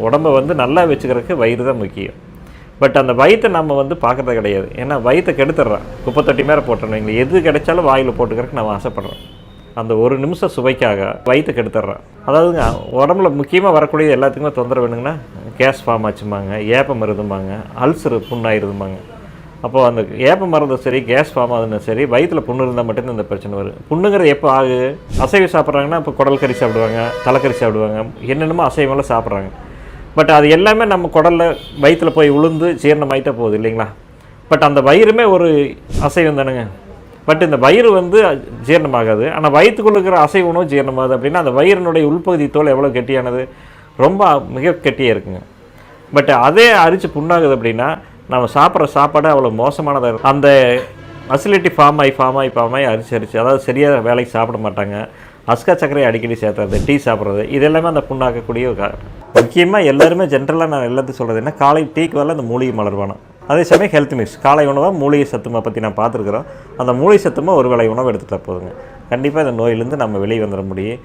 உடம்பை வந்து நல்லா வச்சுக்கிறதுக்கு வயிறு தான் முக்கியம். பட் அந்த வயிற்றை நம்ம வந்து பார்க்குறது கிடையாது. ஏன்னா வயிற்றை கெடுத்துட்றான். குப்பை தொட்டி மேலே போட்டுறோம். எங்களுக்கு எது கிடைச்சாலும் வாயில் போட்டுக்கிறதுக்கு நம்ம ஆசைப்பட்றோம். அந்த ஒரு நிமிஷம் சுவைக்காக வயிற்றை கெடுத்துட்றான். அதாவதுங்க உடம்புல முக்கியமாக வரக்கூடிய எல்லாத்துக்குமே தொந்தரவு வேணுங்கன்னா கேஸ் ஃபார்ம் ஆச்சும்பாங்க, ஏப்பம் இருதும்பாங்க, அல்சரு புண்ணாயிருதும்பாங்க. அப்போது அந்த ஏப்பம் மருந்து சரி, கேஸ் ஃபார்ம் ஆகுதுன்னு சரி, வயிற்றில் புண்ணு இருந்தால் மட்டும்தான் இந்த பிரச்சனை வரும். புண்ணுங்கிறது எப்போ ஆகுது? அசைவம் சாப்பிட்றாங்கன்னா இப்போ குடல் கறி சாப்பிடுவாங்க, தலைக்கறி சாப்பிடுவாங்க, என்னென்னமோ அசைவமெல்லாம் சாப்பிட்றாங்க. பட் அது எல்லாமே நம்ம குடலில் வயிற்றில் போய் உளுந்து ஜீரணமாயிட்டே போகுது இல்லைங்களா? பட் அந்த வயிறுமே ஒரு அசைவம் தானுங்க. பட் இந்த வயிறு வந்து ஜீரணமாகாது. ஆனால் வயிற்றுக்குள்ள இருக்கிற அசைவ உணவு ஜீரணமாகுது அப்படின்னா அந்த வயிறினுடைய உள்பகுதி தோல் எவ்வளோ கெட்டியானது? ரொம்ப மிக கெட்டியாக இருக்குங்க. பட் அதே அரிச்சு புண்ணாகுது அப்படின்னா நம்ம சாப்பிட்ற சாப்பாடு அவ்வளோ மோசமானதாக இருக்கும். அந்த அசிலிட்டி ஃபார்ம் ஆகி அரிச்சு அதாவது சரியாக வேலைக்கு சாப்பிட மாட்டாங்க. அஸ்கா சர்க்கரையை அடிக்கடி சேர்த்துறது, டீ சாப்பிட்றது, இது எல்லாமே அந்த புண்ணாக்கக்கூடிய ஒரு காரணம். முக்கியமாக எல்லாருமே ஜென்ரலாக நான் எல்லாத்தையும் சொல்கிறது என்ன, காலை டீக்கு வரல அந்த மூலிகை மலர்வானம். அதே சமயம் ஹெல்த் மிக்ஸ் காலை உணவாக மூலிகை சத்துமா பற்றி நான் பார்த்துருக்குறோம். அந்த மூலிகை சத்துமா ஒரு வேளை உணவு எடுத்துகிட்டா போதுங்க. கண்டிப்பாக இந்த நோயிலேருந்து நம்ம வெளியே வந்துட முடியும்.